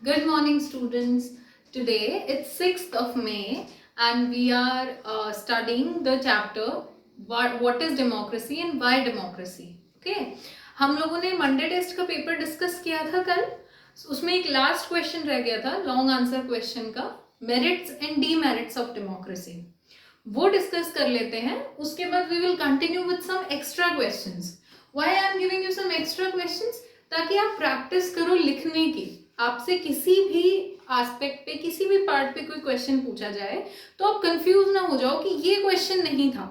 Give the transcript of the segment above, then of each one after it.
Good morning, students. Today it's 6th of May and we are studying the chapter what is democracy and why democracy. Okay? हम लोगों ने Monday test का paper discuss किया था कल. उसमें एक लास्ट क्वेश्चन रह गया था, लॉन्ग आंसर क्वेश्चन का, merits and demerits of democracy. वो डिस्कस कर लेते हैं. उसके बाद we will continue with some extra questions. Why I am giving you some extra questions? ताकि आप प्रैक्टिस करो लिखने की. आपसे किसी भी एस्पेक्ट पे, किसी भी पार्ट पे कोई क्वेश्चन पूछा जाए तो आप कंफ्यूज ना हो जाओ कि ये क्वेश्चन नहीं था.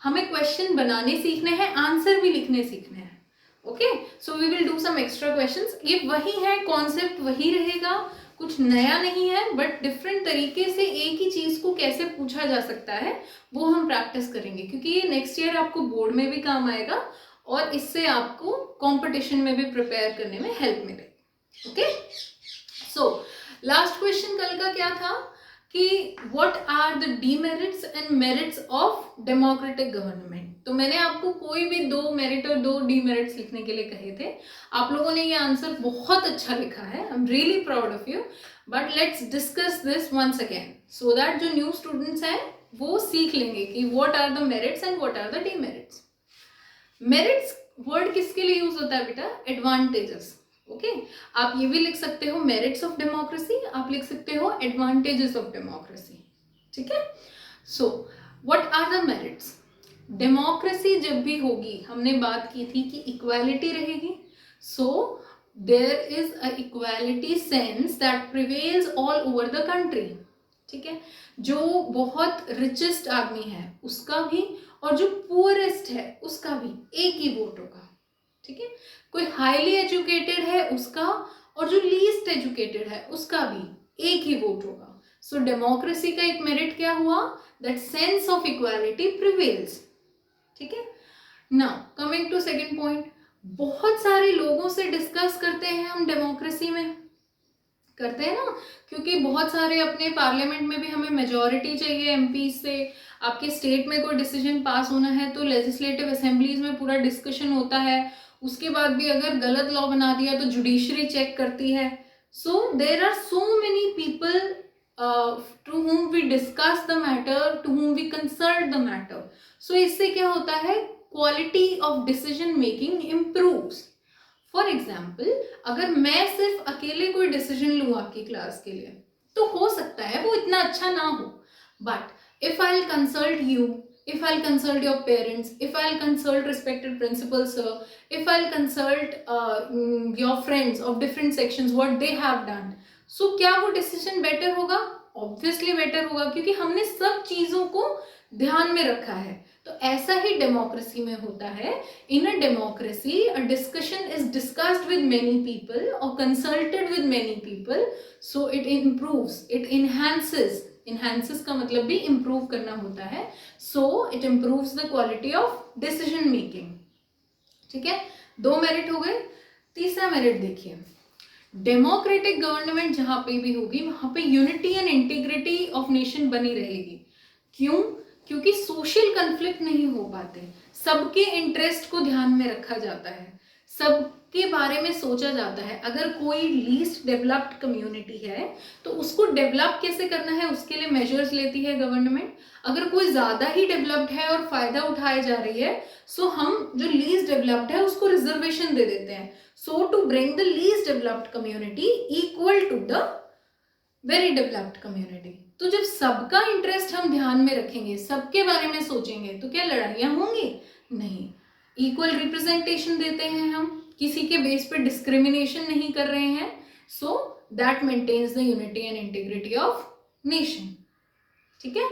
हमें क्वेश्चन बनाने सीखने हैं, आंसर भी लिखने सीखने हैं. Okay, so we will do some extra questions. ये वही है, कॉन्सेप्ट वही रहेगा, कुछ नया नहीं है, बट डिफरेंट तरीके से एक ही चीज को कैसे पूछा जा सकता है वो हम प्रैक्टिस करेंगे, क्योंकि ये नेक्स्ट ईयर आपको बोर्ड में भी काम आएगा और इससे आपको कंपटीशन में भी प्रिपेयर करने में हेल्प मिलेगी. ओके, सो लास्ट क्वेश्चन कल का क्या था कि what are the demerits and merits of democratic government. तो मैंने आपको कोई भी 2 मेरिट और 2 डीमेरिट्स लिखने के लिए कहे थे. आप लोगों ने ये आंसर बहुत अच्छा लिखा है. I am really proud of you. But let's discuss this once again so that जो न्यू स्टूडेंट्स हैं वो सीख लेंगे कि what are the merits and what are the demerits. Merits word किसके लिए यूज होता है बेटा? एडवांटेजेस. ओके, आप ये भी लिख सकते हो मेरिट्स ऑफ डेमोक्रेसी, आप लिख सकते हो एडवांटेजेस ऑफ डेमोक्रेसी. ठीक है, so what are the merits? Democracy जब भी होगी, हमने बात की थी कि इक्वालिटी रहेगी. So there is a equality sense that prevails all over the country. ठीक है, जो बहुत रिचेस्ट आदमी है उसका भी और जो पुअरेस्ट है उसका भी एक ही वोट होगा. ठीक है, कोई हाईली एजुकेटेड है उसका और जो लीस्ट एजुकेटेड है उसका भी एक ही वोट होगा. सो डेमोक्रेसी का एक मेरिट क्या हुआ? That sense of equality prevails. ठीक है, now coming to second point. बहुत सारे लोगों से डिस्कस करते हैं हम डेमोक्रेसी में, करते हैं ना, क्योंकि बहुत सारे अपने पार्लियामेंट में भी हमें मेजॉरिटी चाहिए एमपी से. आपके स्टेट में कोई डिसीजन पास होना है तो लेजिस्लेटिव असेंबलीज में पूरा डिस्कशन होता है. उसके बाद भी अगर गलत लॉ बना दिया तो जुडिशरी चेक करती है. So there are so many people to whom we discuss the matter, to whom we consult the matter. So इससे क्या होता है? Quality of decision making improves. For example, अगर मैं सिर्फ अकेले कोई डिसीजन लूँ आपकी क्लास के लिए तो हो सकता है वो इतना अच्छा ना हो. But if I will consult you, if I'll consult your parents, if I'll consult respected principal sir, if I'll consult your friends of different sections what they have done, so क्या वो decision better होगा? Obviously better होगा, क्योंकि हमने सब चीजों को ध्यान में रखा है. तो ऐसा ही डेमोक्रेसी में होता है. In a democracy a discussion is discussed with many people or consulted with many people. So it improves, it enhances का मतलब भी इम्प्रूव करना होता है. So it improves the quality of decision making. ठीक है, 2 मेरिट हो गए. तीसरा मेरिट देखिए, डेमोक्रेटिक गवर्नमेंट जहां पे भी होगी वहां पे unity and integrity of nation बनी रहेगी. क्यों? क्योंकि सोशल कन्फ्लिक्ट नहीं हो पाते, सबके इंटरेस्ट को ध्यान में रखा जाता है, सबके बारे में सोचा जाता है. अगर कोई लीस्ट डेवलप्ड कम्युनिटी है तो उसको डेवलप कैसे करना है उसके लिए मेजर्स लेती है गवर्नमेंट. अगर कोई ज्यादा ही डेवलप्ड है और फायदा उठाई जा रही है, सो हम जो लीस्ट डेवलप्ड है उसको रिजर्वेशन दे देते हैं. So to bring the least developed community equal to the very developed community. तो जब सबका इंटरेस्ट हम ध्यान में रखेंगे, सबके बारे में सोचेंगे, तो क्या लड़ाइयाँ होंगी? नहीं. इक्वल रिप्रेजेंटेशन देते हैं हम, किसी के बेस पे डिस्क्रिमिनेशन नहीं कर रहे हैं. So that maintains the unity and integrity of nation. ठीक है,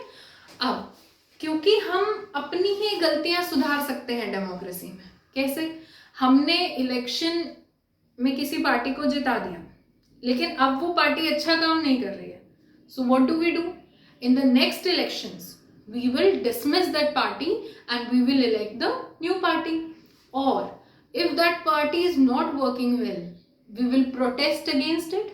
अब क्योंकि हम अपनी ही गलतियां सुधार सकते हैं डेमोक्रेसी में. कैसे? हमने इलेक्शन में किसी पार्टी को जिता दिया, लेकिन अब वो पार्टी अच्छा काम नहीं कर रही है. So what do we do? In the next elections we will dismiss that party and we will elect the new party. Or if that party is not working well, we will protest against it.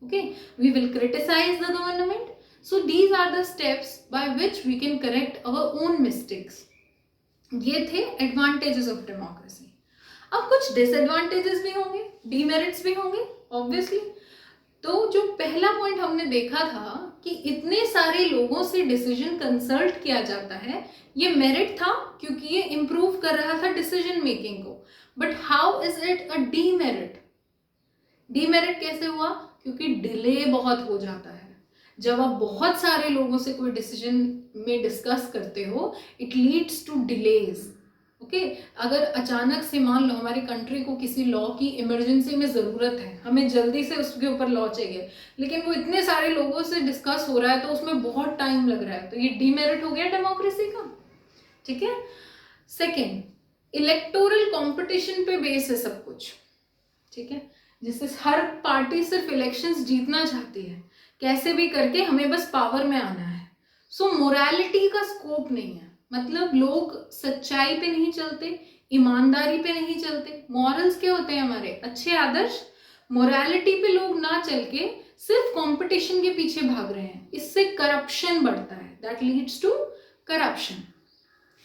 Okay, we will criticize the government. So these are the steps by which we can correct our own mistakes. ये थे advantages of democracy. अब कुछ disadvantages भी होंगे, demerits भी होंगे obviously. तो जो पहला पॉइंट हमने देखा था कि इतने सारे लोगों से डिसीजन कंसल्ट किया जाता है, ये मेरिट था क्योंकि ये इम्प्रूव कर रहा था डिसीजन मेकिंग को। But how is it a demerit? Demerit कैसे हुआ? क्योंकि डिले बहुत हो जाता है। जब आप बहुत सारे लोगों से कोई डिसीजन में डिस्कस करते हो, it leads to delays. Okay, अगर अचानक से मान लो हमारी कंट्री को किसी लॉ की इमरजेंसी में ज़रूरत है, हमें जल्दी से उसके ऊपर लॉ चाहिए, लेकिन वो इतने सारे लोगों से डिस्कस हो रहा है तो उसमें बहुत टाइम लग रहा है, तो ये डीमेरिट हो गया डेमोक्रेसी का। ठीक है। सेकेंड, इलेक्टोरल कॉम्पिटिशन पे बेस है सब कुछ। ठीक है, जिससे हर पार्टी सिर्फ इलेक्शंस जीतना चाहती है, कैसे भी करके हमें बस पावर में आना है। सो मोरालिटी का स्कोप नहीं है, मतलब लोग सच्चाई पे नहीं चलते, ईमानदारी पे नहीं चलते। मॉरल्स क्या होते हैं हमारे अच्छे आदर्श, मोरालिटी पे लोग ना चल के सिर्फ कंपटीशन के पीछे भाग रहे हैं। इससे करप्शन बढ़ता है, that leads to corruption.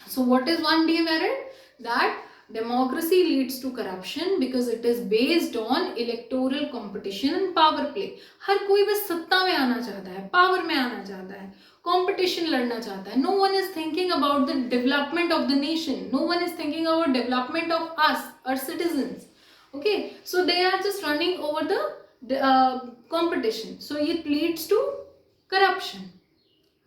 So what is one demerit? That democracy leads to corruption because it is based on electoral competition and power play. हर कोई बस सत्ता में आना चाहता है, पावर में आना चाहता है, कंपटीशन लड़ना चाहता है. No one is thinking about the development of the nation. No one is thinking about development of us, our citizens. Okay, so they are just running over the competition. So it leads to corruption.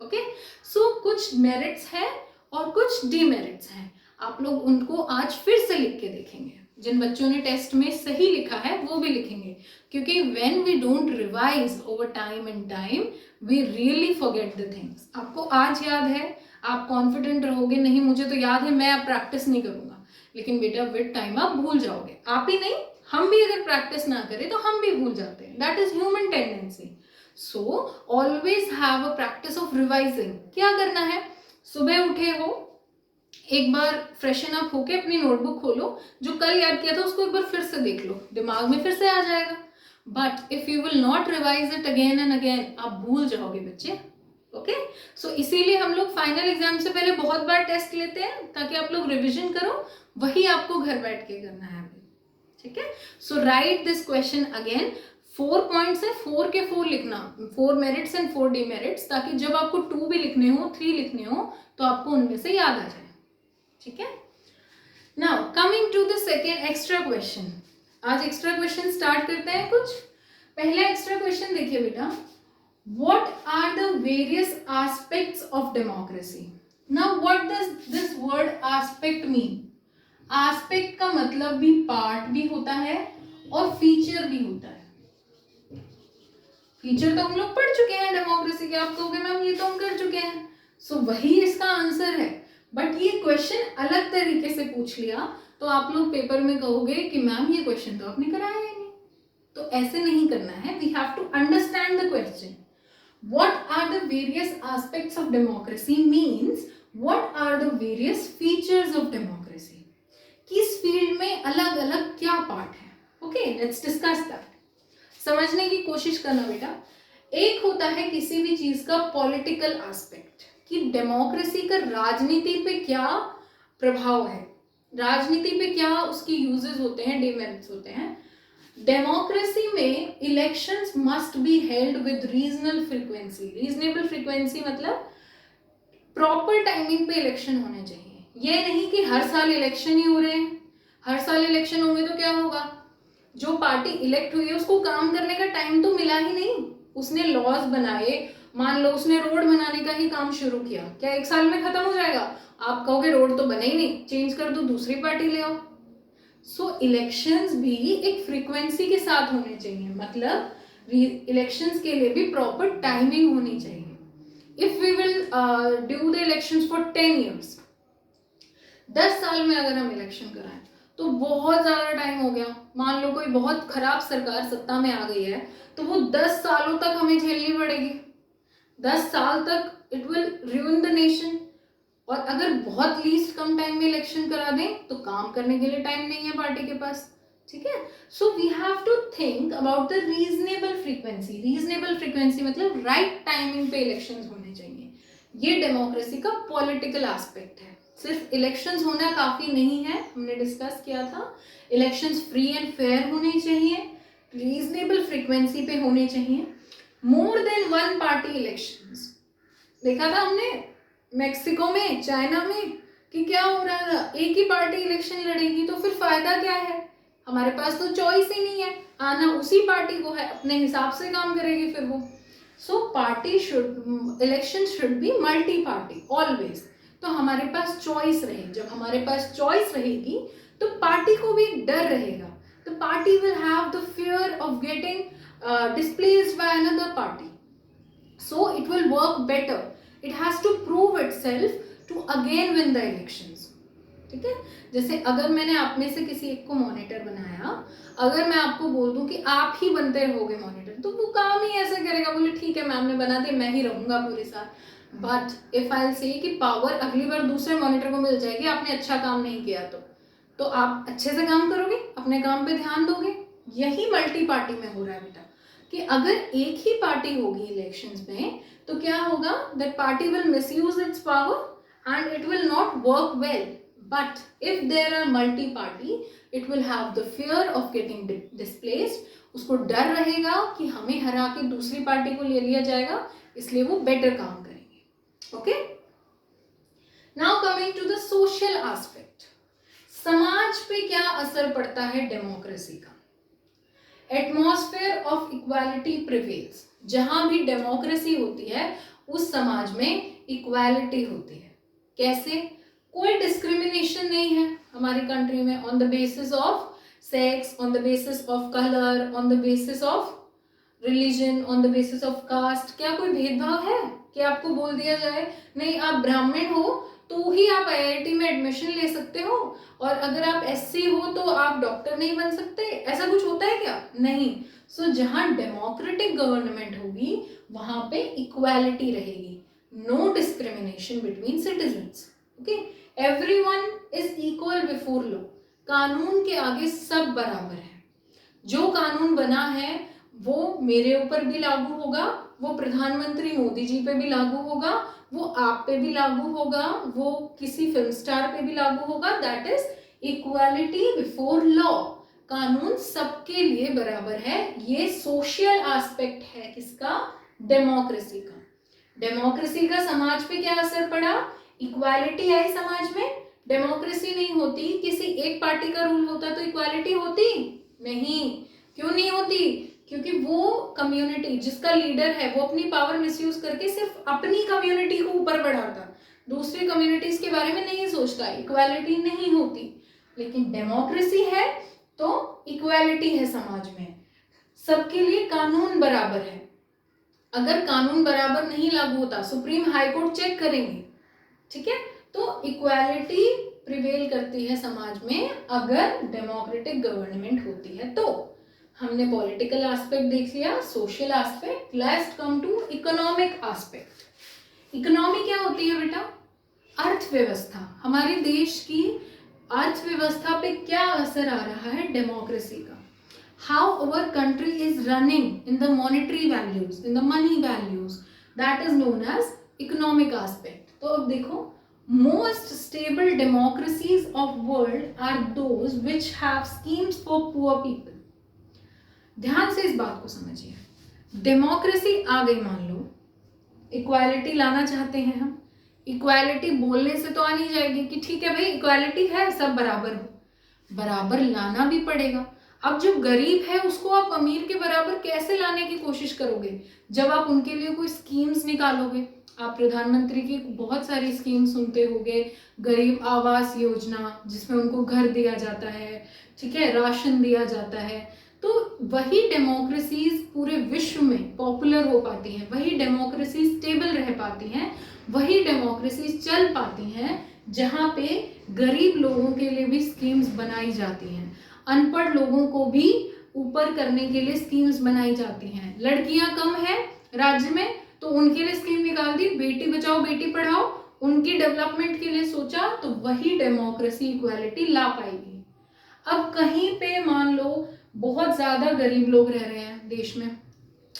Okay, so कुछ merits है और कुछ demerits हैं। आप लोग उनको आज फिर से लिख के देखेंगे। जिन बच्चों ने टेस्ट में सही लिखा है वो भी लिखेंगे, क्योंकि when we don't revise over time and time we really forget the things. आपको आज याद है, आप कॉन्फिडेंट रहोगे, नहीं मुझे तो याद है, मैं अब प्रैक्टिस नहीं करूंगा, लेकिन बेटा विद टाइम आप भूल जाओगे। आप ही नहीं, हम भी अगर प्रैक्टिस ना करें तो हम भी भूल जाते हैं। That is human tendency. So always have a practice of revising. क्या करना है, सुबह उठे हो, एक बार फ्रेशन अप होके अपनी नोटबुक खोलो, जो कल याद किया था उसको एक बार फिर से देख लो, दिमाग में फिर से आ जाएगा। But if you will not revise it again and again, आप भूल जाओगे बच्चे। ओके, सो इसीलिए हम लोग फाइनल एग्जाम से पहले बहुत बार टेस्ट लेते हैं, ताकि आप लोग रिविजन करो। वही आपको घर बैठ के करना है अभी। ठीक है, so write this question again. 4 points है, 4 के 4 लिखना, 4 मेरिट्स एंड 4 डीमेरिट्स, ताकि जब आपको 2 भी लिखने हो, 3 लिखने हो, तो आपको उनमें से याद आ जाए। ठीक है, now coming to the second extra question. आज एक्स्ट्रा क्वेश्चन स्टार्ट करते हैं कुछ। पहला एक्स्ट्रा क्वेश्चन देखिए बेटा, what are the various aspects of democracy. Now what does this word aspect mean? Aspect का मतलब भी पार्ट भी होता है और फीचर भी होता है। फीचर तो हम लोग पढ़ चुके हैं डेमोक्रेसी के, आप कहोगे मैम ये तो हम कर चुके हैं, सो वही इसका आंसर है। बट ये क्वेश्चन अलग तरीके से पूछ लिया तो आप लोग पेपर में कहोगे कि मैम ये क्वेश्चन तो आपने कराया ही नहीं। तो ऐसे नहीं करना है, we have to understand the question. What are the various aspects of democracy means what are the various features of democracy. किस फील्ड में अलग अलग क्या पार्ट है। Okay, let's discuss that. समझने की कोशिश करना बेटा। एक होता है किसी भी चीज का पॉलिटिकल एस्पेक्ट, कि डेमोक्रेसी का राजनीति पे क्या प्रभाव है, राजनीति पे क्या उसकी यूजेस होते हैं, डिमेरिट्स होते हैं। डेमोक्रेसी में elections must be held with regional frequency. Reasonable frequency मतलब प्रॉपर टाइमिंग पे इलेक्शन होने चाहिए। ये नहीं कि हर साल इलेक्शन ही हो रहे हैं। हर साल इलेक्शन होंगे तो क्या होगा, जो पार्टी इलेक्ट हुई है उसको काम करने का टाइम तो मिला ही नहीं। उसने लॉज बनाए, मान लो उसने रोड बनाने का ही काम शुरू किया, क्या 1 साल में खत्म हो जाएगा? आप कहोगे रोड तो बने ही नहीं, चेंज कर दो, दूसरी पार्टी ले आओ। सो इलेक्शंस भी एक फ्रीक्वेंसी के साथ होने चाहिए, मतलब इलेक्शंस के लिए भी प्रॉपर टाइमिंग होनी चाहिए। If we will do the elections for 10 years, 10 साल में अगर हम इलेक्शन कराएं तो बहुत ज्यादा टाइम हो गया। मान लो कोई बहुत खराब सरकार सत्ता में आ गई है, तो वो 10 सालों तक हमें झेलनी पड़ेगी। 10 साल तक it will ruin the nation. और अगर बहुत लीस्ट कम टाइम में इलेक्शन करा दें तो काम करने के लिए टाइम नहीं है पार्टी के पास। ठीक है, so we have to think about the reasonable frequency. Reasonable frequency मतलब राइट टाइमिंग पे इलेक्शंस होने चाहिए। ये डेमोक्रेसी का पॉलिटिकल एस्पेक्ट है। सिर्फ इलेक्शंस होना काफी नहीं है, हमने डिस्कस किया था। इलेक्शंस फ्री एंड फेयर होने चाहिए, रीजनेबल फ्रीक्वेंसी पे होने चाहिए। More than one party elections. देखा था हमने मेक्सिको में, चाइना में, कि क्या हो रहा था, एक ही पार्टी इलेक्शन लड़ेगी, तो फिर फायदा क्या है? हमारे पास तो चॉइस ही नहीं है, आना उसी पार्टी को है, अपने हिसाब से काम करेगी फिर वो। So party should, election should be multi party always. तो हमारे पास चॉइस रहे, जब हमारे पास चॉइस रहेगी तो पार्टी को भी एक डर रहेगा, तो party will have the fear of getting displaced by another party, so it will work better. It has to prove itself to again win the elections. ठीक है, जैसे अगर मैंने आप में से किसी एक को मॉनिटर बनाया, अगर मैं आपको बोल दूं कि आप ही बनते रहोगे मॉनिटर, तो वो काम ही ऐसे करेगा, बोले ठीक है मैम ने बना दिया, मैं ही रहूंगा पूरे साल। बट इफ आई से कि पावर अगली बार दूसरे मॉनिटर को मिल जाएगी, आपने अच्छा काम नहीं किया तो आप अच्छे से काम करोगे, अपने काम पे ध्यान दोगे। यही मल्टी पार्टी में हो रहा है बेटा, कि अगर एक ही पार्टी होगी इलेक्शंस में तो क्या होगा, that party will misuse its power and it will not work well. But if there are multi party, it will have the fear of getting displaced, उसको डर रहेगा कि हमें हरा के दूसरी पार्टी को ले लिया जाएगा, इसलिए वो बेटर काम करेंगे। Okay, now coming to the social aspect, समाज पे क्या असर पड़ता है डेमोक्रेसी का? Atmosphere of equality prevails. जहां भी डेमोक्रेसी होती है उस समाज में इक्वालिटी होती है। कैसे? कोई डिस्क्रिमिनेशन नहीं है हमारी कंट्री में on the basis of sex, on the basis of colour, on the basis of religion, on the basis of caste. क्या कोई भेदभाव है कि आपको बोल दिया जाए नहीं आप ब्राह्मण हो तो ही आप आईआईटी में एडमिशन ले सकते हो, और अगर आप एससी हो तो आप डॉक्टर नहीं बन सकते? ऐसा कुछ होता है क्या? नहीं। सो जहां डेमोक्रेटिक गवर्नमेंट होगी वहां पे इक्वालिटी रहेगी, no discrimination between citizens. Okay, everyone is equal before law. कानून के आगे सब बराबर है। जो कानून बना है वो मेरे ऊपर भी लागू होगा, वो प्रधानमंत्री मोदी जी पे भी लागू होगा, वो आप पे भी लागू होगा, वो किसी फिल्म स्टार पे भी लागू होगा। That is equality before law. कानून सबके लिए बराबर है। ये सोशल एस्पेक्ट है किसका? डेमोक्रेसी का। डेमोक्रेसी का समाज पे क्या असर पड़ा? इक्वालिटी आई समाज में। डेमोक्रेसी नहीं होती, किसी एक पार्टी का रूल होता तो इक्वालिटी होती नहीं। क्यों नहीं होती? क्योंकि वो कम्युनिटी जिसका लीडर है वो अपनी पावर मिसयूज करके सिर्फ अपनी कम्युनिटी को ऊपर बढ़ाता, दूसरी कम्युनिटीज के बारे में नहीं सोचता, इक्वालिटी नहीं होती। लेकिन डेमोक्रेसी है तो इक्वालिटी है समाज में, सबके लिए कानून बराबर है। अगर कानून बराबर नहीं लागू होता, सुप्रीम हाई कोर्ट चेक करेंगे, ठीक है, तो इक्वालिटी प्रिवेल करती है समाज में अगर डेमोक्रेटिक गवर्नमेंट होती है। तो हमने पॉलिटिकल एस्पेक्ट देख लिया, social aspect. Let's come to economic aspect. Economy क्या होती है बेटा? अर्थव्यवस्था। हमारे देश की अर्थव्यवस्था पे क्या असर आ रहा है डेमोक्रेसी का? How our country is running in the monetary values, in the money values, that is known as economic aspect. तो अब देखो, most stable democracies of world are those which have schemes for poor people. ध्यान से इस बात को समझिए। Democracy आ गई, मान लो इक्वालिटी लाना चाहते हैं हम। इक्वालिटी बोलने से तो आ नहीं जाएगी कि ठीक है भाई इक्वालिटी है, सब बराबर हो। बराबर लाना भी पड़ेगा। अब जो गरीब है उसको आप अमीर के बराबर कैसे लाने की कोशिश करोगे? जब आप उनके लिए कोई स्कीम्स निकालोगे। आप प्रधानमंत्री की बहुत सारी स्कीम सुनते होंगे, गरीब आवास योजना जिसमें उनको घर दिया जाता है, ठीक है, राशन दिया जाता है। तो वही डेमोक्रेसीज पूरे विश्व में पॉपुलर हो पाती हैं, वही डेमोक्रेसी स्टेबल रह पाती हैं, वही डेमोक्रेसी चल पाती हैं जहाँ पे गरीब लोगों के लिए भी स्कीम्स बनाई जाती हैं, अनपढ़ लोगों को भी ऊपर करने के लिए स्कीम्स बनाई जाती हैं। लड़कियां कम है राज्य में तो उनके लिए स्कीम निकाल दी, बेटी बचाओ बेटी पढ़ाओ, उनकी डेवलपमेंट के लिए सोचा, तो वही डेमोक्रेसी इक्वालिटी ला पाएगी। अब कहीं पे मान लो बहुत ज्यादा गरीब लोग रह रहे हैं देश में,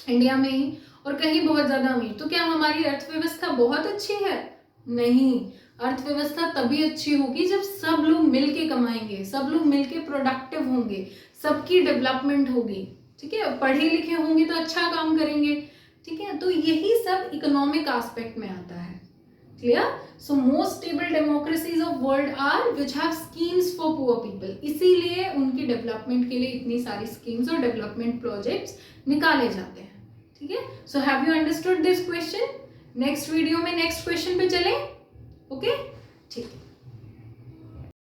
इंडिया में ही, और कहीं बहुत ज्यादा अमीर, तो क्या हमारी अर्थव्यवस्था बहुत अच्छी है? नहीं। अर्थव्यवस्था तभी अच्छी होगी जब सब लोग मिलके कमाएंगे, सब लोग मिलके प्रोडक्टिव होंगे, सबकी डेवलपमेंट होगी, ठीक है, पढ़े लिखे होंगे तो अच्छा काम करेंगे, ठीक है, तो यही सब इकोनॉमिक एस्पेक्ट में आता है। Clear? So most stable democracies of world are which have schemes for poor people, इसीलिए उनकी डेवलपमेंट के लिए इतनी सारी स्कीम्स और डेवलपमेंट प्रोजेक्ट्स निकाले जाते हैं। ठीक है, so have you understood this question? Next video में नेक्स्ट क्वेश्चन पे चलें। ओके, ठीक है।